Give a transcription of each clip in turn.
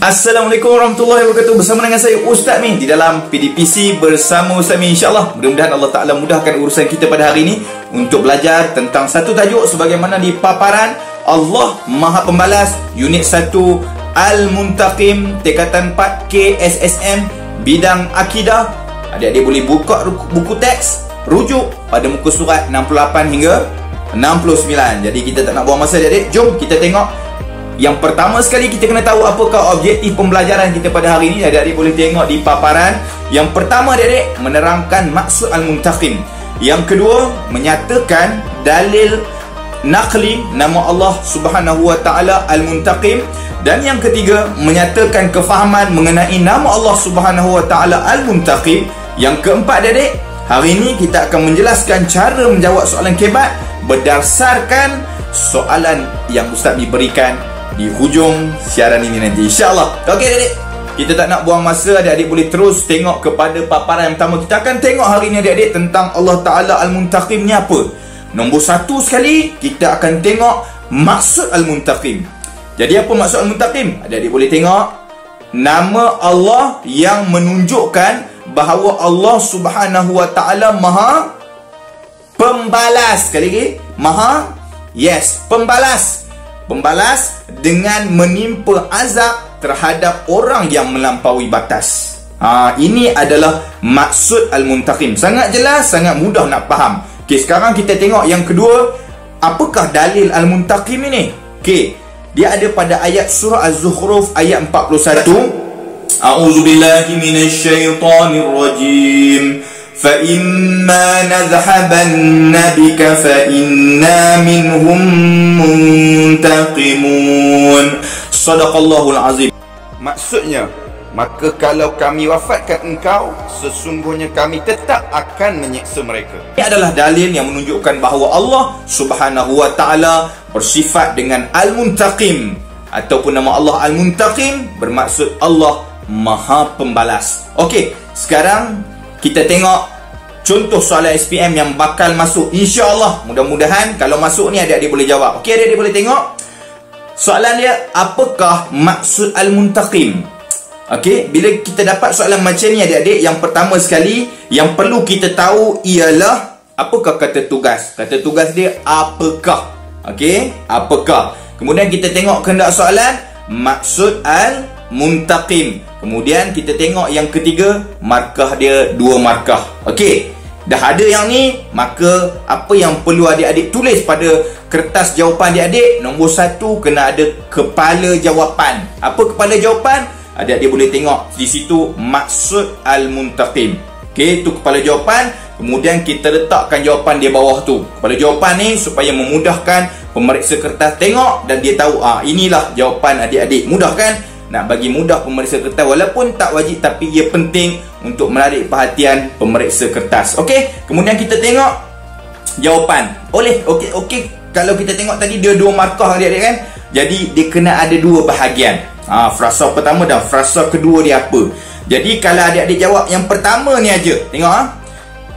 Assalamualaikum warahmatullahi wabarakatuh. Bersama dengan saya Ustaz Min di dalam PDPC bersama Ustaz Min. InsyaAllah mudah-mudahan Allah Ta'ala mudahkan urusan kita pada hari ini untuk belajar tentang satu tajuk sebagaimana di paparan Allah Maha Pembalas Unit 1 Al-Muntaqim tingkatan 4 KSSM bidang akidah. Adik-adik boleh buka buku teks rujuk pada muka surat 68 hingga 69. Jadi kita tak nak buang masa adik-adik, jom kita tengok. Yang pertama sekali kita kena tahu apakah objektif pembelajaran kita pada hari ini. Adik-adik boleh tengok di paparan. Yang pertama adik-adik menerangkan maksud Al-Muntaqim. Yang kedua menyatakan dalil naqli nama Allah Subhanahu wa taala Al-Muntaqim. Dan yang ketiga menyatakan kefahaman mengenai nama Allah Subhanahu wa taala Al-Muntaqim. Yang keempat adik-adik, hari ini kita akan menjelaskan cara menjawab soalan kebat berdasarkan soalan yang Ustaz berikan di hujung siaran ini nanti, insyaAllah. Okey adik-adik, kita tak nak buang masa. Adik-adik boleh terus tengok kepada paparan yang pertama. Kita akan tengok hari ini adik-adik tentang Allah Ta'ala Al-Muntaqim ni apa. Nombor satu sekali, kita akan tengok maksud Al-Muntaqim. Jadi apa maksud Al-Muntaqim? Adik-adik boleh tengok nama Allah yang menunjukkan bahawa Allah Subhanahu wa Ta'ala Maha Pembalas. Sekali lagi, Maha, yes, Pembalas. Pembalas dengan menimpa azab terhadap orang yang melampaui batas. Ini adalah maksud Al-Muntaqim. Sangat jelas, sangat mudah nak faham. Okey, sekarang kita tengok yang kedua. Apakah dalil Al-Muntaqim ini? Okey, dia ada pada ayat surah Az-Zukhruf ayat 41. A'udzubillahi minasyaitonirrajim. فَإِمَّا نَذْهَبَنَّ بِكَ فَإِنَّا مِنْهُمْ مُنْتَقِمُونَ. Sadaqallahul azim. Maksudnya, maka kalau kami wafatkan engkau, sesungguhnya kami tetap akan menyiksa mereka. Ini adalah dalil yang menunjukkan bahawa Allah Subhanahu wa taala bersifat dengan Al-Muntaqim, ataupun nama Allah Al-Muntaqim bermaksud Allah Maha Pembalas. Okey, sekarang kita tengok contoh soalan SPM yang bakal masuk, insya-Allah. Mudah-mudahan kalau masuk ni adik-adik boleh jawab. Okey, adik-adik boleh tengok soalan dia, apakah maksud Al-Muntaqim? Okey, bila kita dapat soalan macam ni adik-adik, yang pertama sekali yang perlu kita tahu ialah apakah kata tugas. Kata tugas dia apakah. Okey, apakah. Kemudian kita tengok kehendak soalan, maksud Al-Muntaqim. Kemudian kita tengok yang ketiga, markah dia 2 markah. Okey, dah ada yang ni, maka apa yang perlu adik-adik tulis pada kertas jawapan adik-adik? Nombor 1, kena ada kepala jawapan. Apa kepala jawapan? Adik-adik boleh tengok di situ, maksud Al-Muntaqim. Okey, itu kepala jawapan. Kemudian kita letakkan jawapan di bawah tu. Kepala jawapan ni supaya memudahkan pemeriksa kertas tengok dan dia tahu, inilah jawapan adik-adik. Mudah kan? Nak bagi mudah pemeriksa kertas, walaupun tak wajib, tapi ia penting untuk menarik perhatian pemeriksa kertas. Okey, kemudian kita tengok jawapan. Okey, kalau kita tengok tadi dia 2 markah adik-adik kan. Jadi dia kena ada 2 bahagian. Frasa pertama dan frasa kedua dia apa. Jadi kalau adik-adik jawab yang pertama ni aja, tengok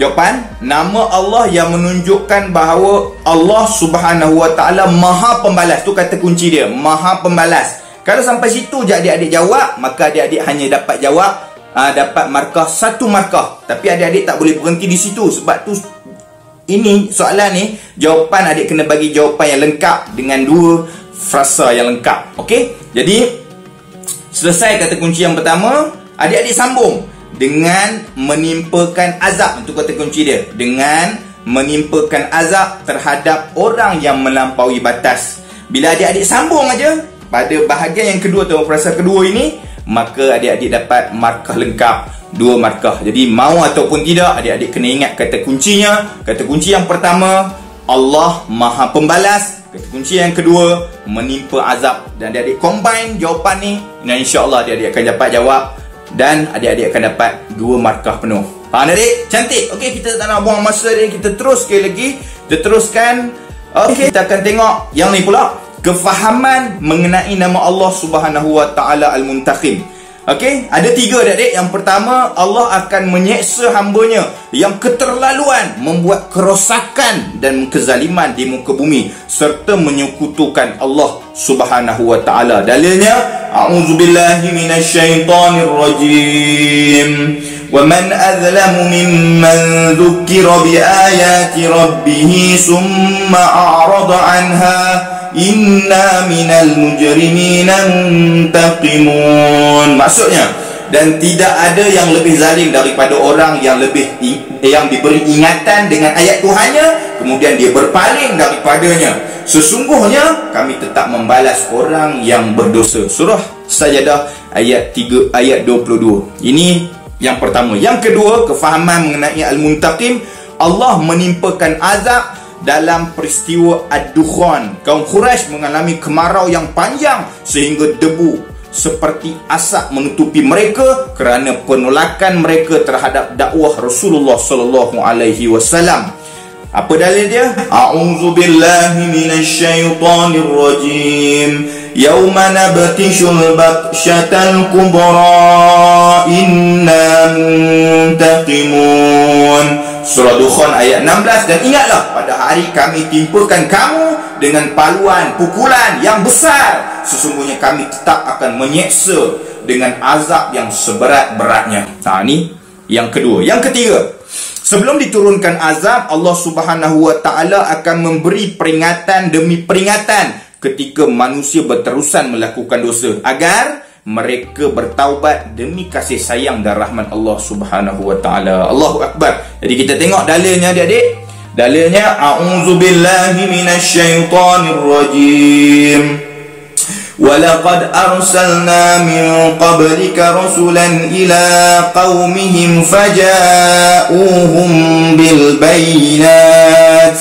jawapan, nama Allah yang menunjukkan bahawa Allah Subhanahu wa taala Maha Pembalas. Tu kata kunci dia, Maha Pembalas. Kalau sampai situ je adik-adik jawab, maka adik-adik hanya dapat jawab, dapat markah 1 markah. Tapi adik-adik tak boleh berhenti di situ. Sebab tu ini soalan ni, jawapan adik kena bagi jawapan yang lengkap dengan 2 frasa yang lengkap. Okey, jadi selesai kata kunci yang pertama, adik-adik sambung dengan menimpakan azab. Itu kata kunci dia, dengan menimpakan azab terhadap orang yang melampaui batas. Bila adik-adik sambung aja pada bahagian yang kedua atau frasa kedua ini, maka adik-adik dapat markah lengkap 2 markah. Jadi mau ataupun tidak, adik-adik kena ingat kata kuncinya. Kata kunci yang pertama, Allah Maha Pembalas. Kata kunci yang kedua, menimpa azab. Dan adik-adik combine jawapan ni, dan insya-Allah adik-adik akan dapat jawab dan adik-adik akan dapat 2 markah penuh. Faham adik? Cantik. Okey, kita tak nak buang masa adik. Kita terus sekali lagi. Kita teruskan. Okey, kita akan tengok yang ni pula, kefahaman mengenai nama Allah Subhanahu wa taala Al-Muntaqim. Okey, ada 3 adik-adik. Yang pertama, Allah akan menyeksa hamba-Nya yang keterlaluan, membuat kerosakan dan kezaliman di muka bumi serta menyekutukan Allah Subhanahu wa taala. Dalilnya, a'udzubillahi minasyaitonir rajim. Wa man azlamu mimman dzukira biayati rabbih summa a'rada 'anha inna minal mujrimina muntaqimun. Maksudnya, dan tidak ada yang lebih zalim daripada orang yang diberi ingatan dengan ayat Tuhannya kemudian dia berpaling daripadanya. Sesungguhnya kami tetap membalas orang yang berdosa. Surah Sajadah ayat 3 ayat 22. Ini yang pertama. Yang kedua, kefahaman mengenai Al-Muntaqim. Allah menimpakan azab dalam peristiwa Ad-Dukhan. Kaum Quraisy mengalami kemarau yang panjang sehingga debu seperti asap menutupi mereka kerana penolakan mereka terhadap dakwah Rasulullah sallallahu alaihi wasallam. Apa dalil dia? A'udzubillahi minasyaitonir rajim. Yauma nabtishul batsyatal kubra inna muntaqimun. Surah Dukhan ayat 16. Dan ingatlah, pada hari kami timpakan kamu dengan paluan, pukulan yang besar. Sesungguhnya kami tetap akan menyeksa dengan azab yang seberat-beratnya. Ini yang kedua. Yang ketiga, sebelum diturunkan azab, Allah Subhanahu wa taala akan memberi peringatan demi peringatan ketika manusia berterusan melakukan dosa, agar mereka bertaubat demi kasih sayang dan rahmat Allah Subhanahu wa taala. Allahu akbar. Jadi kita tengok dalilnya adik-adik. Dalilnya, a'udzubillahi minasyaitonir rajim. Walaqad arsalna min qablika rasulan ila qaumihim faja'uhum bil bayyinat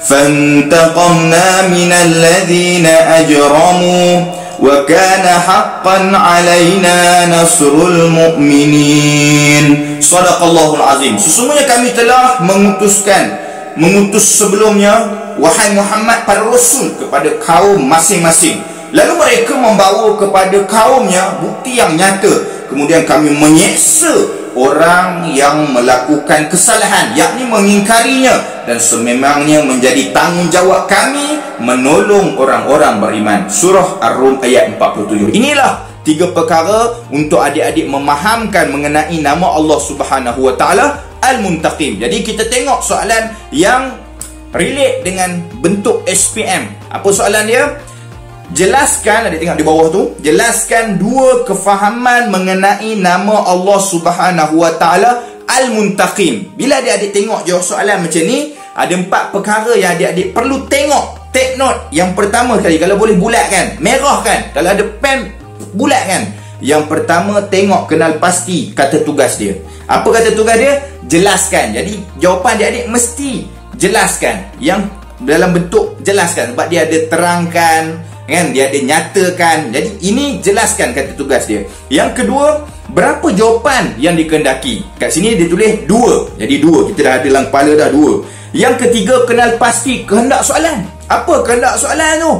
fantaqamna minal ladzina ajramu wa kana haqqan alaina nasrul mu'minin. Shadaqallahul azim. Sesungguhnya kami telah mengutus sebelumnya, wahai Muhammad, para rasul kepada kaum masing-masing. Lalu mereka membawa kepada kaumnya bukti yang nyata. Kemudian kami menyeksa orang yang melakukan kesalahan, yakni mengingkarinya, dan sememangnya menjadi tanggungjawab kami menolong orang-orang beriman. Surah Ar-Rum ayat 47. Inilah 3 perkara untuk adik-adik memahamkan mengenai nama Allah Subhanahu wa taala Al-Muntaqim. Jadi kita tengok soalan yang relate dengan bentuk SPM. Apa soalan dia? Jelaskan, ada tengok di bawah tu, jelaskan 2 kefahaman mengenai nama Allah Subhanahu wa taala Al-Muntaqim. Bila adik-adik tengok jawab soalan macam ni, ada 4 perkara yang adik-adik perlu tengok. Take note. Yang pertama sekali, kalau boleh bulatkan, merah kan, kalau ada pen bulatkan. Yang pertama, tengok, kenal pasti kata tugas dia. Apa kata tugas dia? Jelaskan. Jadi jawapan adik-adik mesti jelaskan, yang dalam bentuk jelaskan, sebab dia ada terangkan kan, dia ada nyatakan. Jadi ini jelaskan kata tugas dia. Yang kedua, berapa jawapan yang dikehendaki. Kat sini dia tulis 2. Jadi 2, kita dah ada dalam kepala dah 2. Yang ketiga, kenal pasti kehendak soalan. Apa kehendak soalan tu?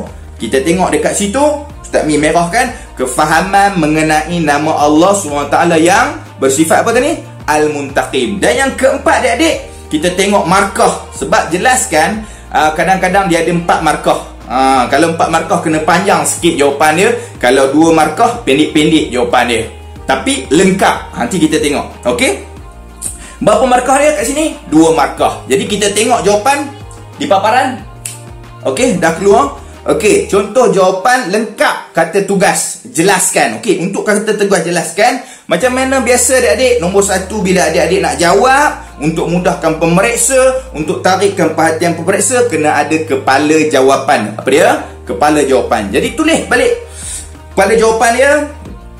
Kita tengok dekat situ, Ustaz Mi merahkan, kefahaman mengenai nama Allah SWT yang bersifat apa tadi? Al-Muntaqim. Dan yang keempat adik-adik, kita tengok markah. Sebab jelaskan, kadang-kadang dia ada 4 markah. Kalau 4 markah kena panjang sikit jawapan dia. Kalau 2 markah pendek-pendek jawapan dia, tapi lengkap. Nanti kita tengok. Okey, berapa markah dia kat sini? 2 markah. Jadi kita tengok jawapan di paparan. Okey, dah keluar. Okey, contoh jawapan lengkap kata tugas, jelaskan. Okey, untuk kata tugas jelaskan, macam mana biasa adik-adik? Nombor 1, bila adik-adik nak jawab, untuk mudahkan pemeriksa, untuk tarikkan perhatian pemeriksa, kena ada kepala jawapan. Apa dia? Kepala jawapan. Jadi tulis balik kepala jawapan dia,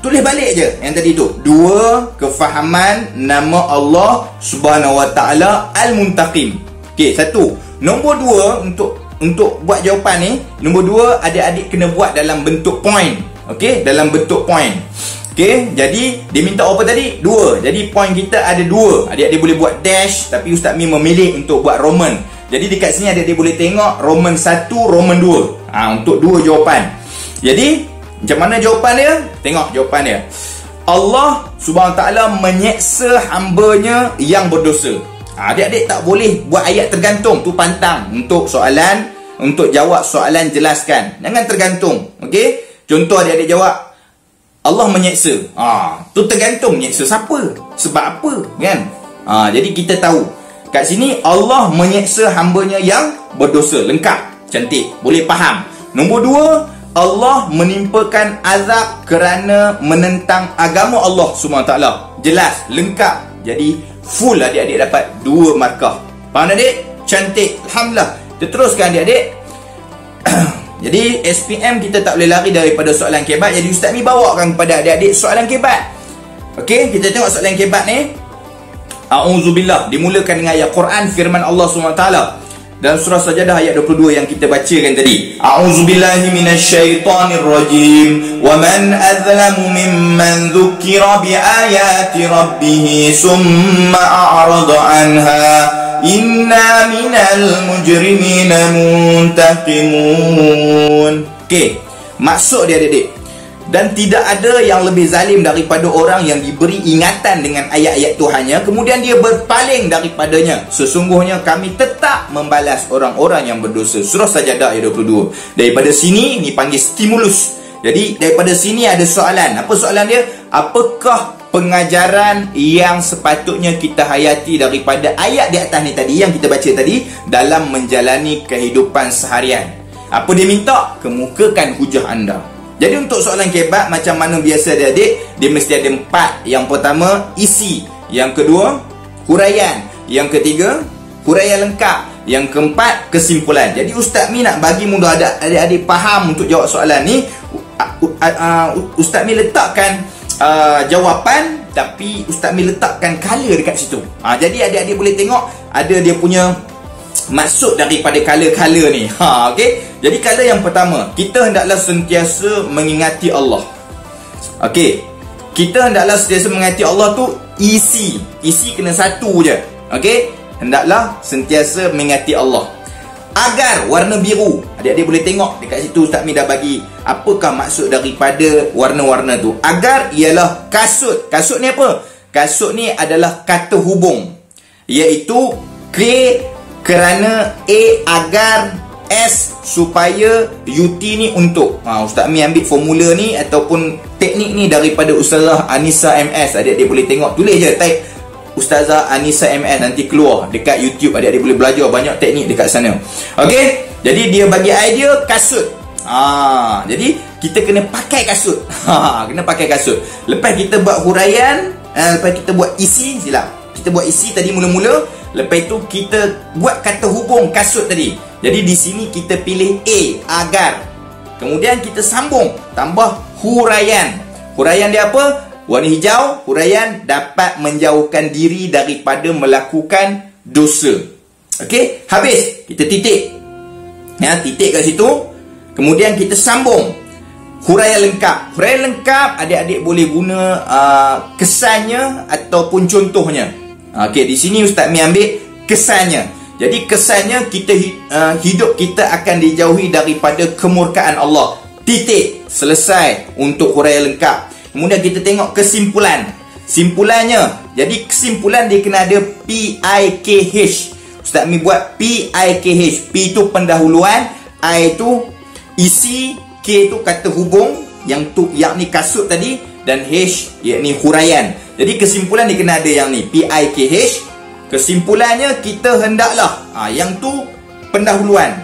tulis balik je yang tadi tu. 2 kefahaman nama Allah Subhanahu wa taala Al-Muntaqim. Okey, 1. Nombor 2, untuk buat jawapan ni, nombor 2, adik-adik kena buat dalam bentuk point. Okey, dalam bentuk point. Okey, jadi dia minta apa tadi? 2. Jadi point kita ada 2. Adik-adik boleh buat dash, tapi Ustaz Mi memilih untuk buat Roman. Jadi dekat sini adik-adik boleh tengok Roman 1, Roman 2. Untuk 2 jawapan. Jadi macam mana jawapan dia? Tengok jawapan dia. Allah Subhanahu Wa Taala menyeksa hambanya yang berdosa. Adik-adik tak boleh buat ayat tergantung. Tu pantang untuk soalan, untuk jawab soalan jelaskan. Jangan tergantung. Okey? Contoh adik-adik jawab Allah menyeksa. Tu tergantung menyeksa siapa? Sebab apa? Kan? Jadi kita tahu kat sini Allah menyeksa hambanya yang berdosa. Lengkap. Cantik. Boleh faham. Nombor 2, Allah menimpakan azab kerana menentang agama Allah Subhanahu Wa Taala. Jelas, lengkap. Jadi full adik-adik dapat 2 markah. Faham adik? Cantik. Alhamdulillah. Kita teruskan adik-adik. Jadi SPM kita tak boleh lari daripada soalan kebat. Jadi Ustaz ni bawakan kepada adik-adik soalan kebat. Okey, kita tengok soalan kebat ni. A'udzubillah, dimulakan dengan ayat Quran firman Allah SWT dalam surah Sajadah ayat 22 yang kita bacakan tadi. A'udzubillahi minasyaitonirrajim. Wa man azlamu mimman dzukira bi ayati rabbih summa a'rada anha. Inna minal mujrimina muntaqimun. Okey, maksud dia adik-adik, dan tidak ada yang lebih zalim daripada orang yang diberi ingatan dengan ayat-ayat Tuhannya, kemudian dia berpaling daripadanya. Sesungguhnya kami tetap membalas orang-orang yang berdosa. Surah Sajadah ayat 22. Daripada sini, ni panggil stimulus. Jadi daripada sini ada soalan. Apa soalan dia? Apakah pengajaran yang sepatutnya kita hayati daripada ayat di atas ni tadi, yang kita baca tadi, dalam menjalani kehidupan seharian? Apa dia minta? Kemukakan hujah anda. Jadi untuk soalan kebat macam mana biasa adik-adik, dia mesti ada 4. Yang pertama, isi. Yang kedua, huraian. Yang ketiga, huraian lengkap. Yang keempat, kesimpulan. Jadi Ustaz Mi nak bagi mudah adik-adik faham untuk jawab soalan ni. Ustaz Mi letakkan jawapan, tapi Ustaz Mi letakkan color dekat situ. Jadi adik-adik boleh tengok ada dia punya maksud daripada color-color ni. Okey. Jadi color yang pertama, kita hendaklah sentiasa mengingati Allah. Okey. Kita hendaklah sentiasa mengingati Allah tu isi. Isi kena satu je. Okey. Hendaklah sentiasa mengingati Allah. Agar warna biru. Adik-adik boleh tengok dekat situ Ustaz Mi dah bagi apakah maksud daripada warna-warna tu. Agar ialah kasut. Kasut ni apa? Kasut ni adalah kata hubung, iaitu kerana, A agar, S supaya, UT ni untuk. Ustaz Mi ambil formula ni ataupun teknik ni daripada Ustazah Anissa MS. Adik-adik boleh tengok, tulis je type Ustazah Anissa MS, nanti keluar dekat YouTube. Adik-adik boleh belajar banyak teknik dekat sana. Okey, jadi dia bagi idea kasut. Jadi kita kena pakai kasut. Kena pakai kasut. Lepas kita buat huraian, lepas kita buat isi, silap. Kita buat isi tadi mula-mula. Lepas itu kita buat kata hubung kasut tadi. Jadi di sini kita pilih A, agar. Kemudian kita sambung, tambah huraian. Huraian dia apa? Warna hijau. Huraian dapat menjauhkan diri daripada melakukan dosa. Okey, habis. Kita titik. Titik kat situ. Kemudian kita sambung. Huraian lengkap. Huraian lengkap adik-adik boleh guna kesannya ataupun contohnya. Okey, di sini Ustaz Mi ambil kesannya. Jadi kesannya kita hidup kita akan dijauhi daripada kemurkaan Allah. Titik. Selesai untuk huraian lengkap. Kemudian kita tengok kesimpulan. Simpulannya. Jadi kesimpulan dia kena ada PIKH. Ustaz Mi buat PIKH. P itu pendahuluan, I itu isi, K itu kata hubung, yang ni kasut tadi, dan H yakni huraian. Jadi kesimpulan dia kena ada yang ni, PIKH. Kesimpulannya kita hendaklah, yang tu pendahuluan.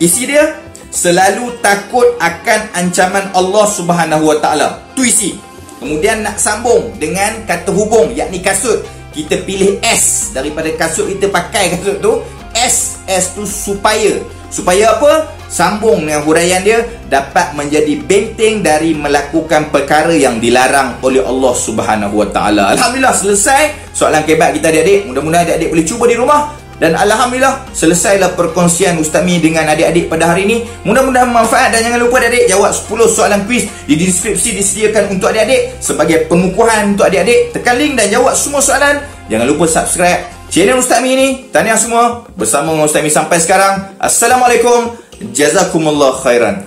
Isi dia, selalu takut akan ancaman Allah Subhanahu Wa Taala. Tu isi. Kemudian nak sambung dengan kata hubung, yakni kasut. Kita pilih S daripada kasut, kita pakai kasut tu. S tu supaya. Supaya apa? Sambung dengan huraian dia, dapat menjadi benteng dari melakukan perkara yang dilarang oleh Allah Subhanahu Wa Taala. Alhamdulillah selesai soalan kebat kita adik-adik. Mudah-mudahan adik-adik boleh cuba di rumah. Dan Alhamdulillah selesailah perkongsian Ustaz Mi dengan adik-adik pada hari ini. Mudah-mudahan bermanfaat, dan jangan lupa adik-adik jawab 10 soalan kuis di deskripsi disediakan untuk adik-adik sebagai pengukuhan untuk adik-adik. Tekan link dan jawab semua soalan. Jangan lupa subscribe channel Ustaz Mi ini. Tahniah semua bersama Ustaz Mi sampai sekarang. Assalamualaikum. Jazakumullah khairan.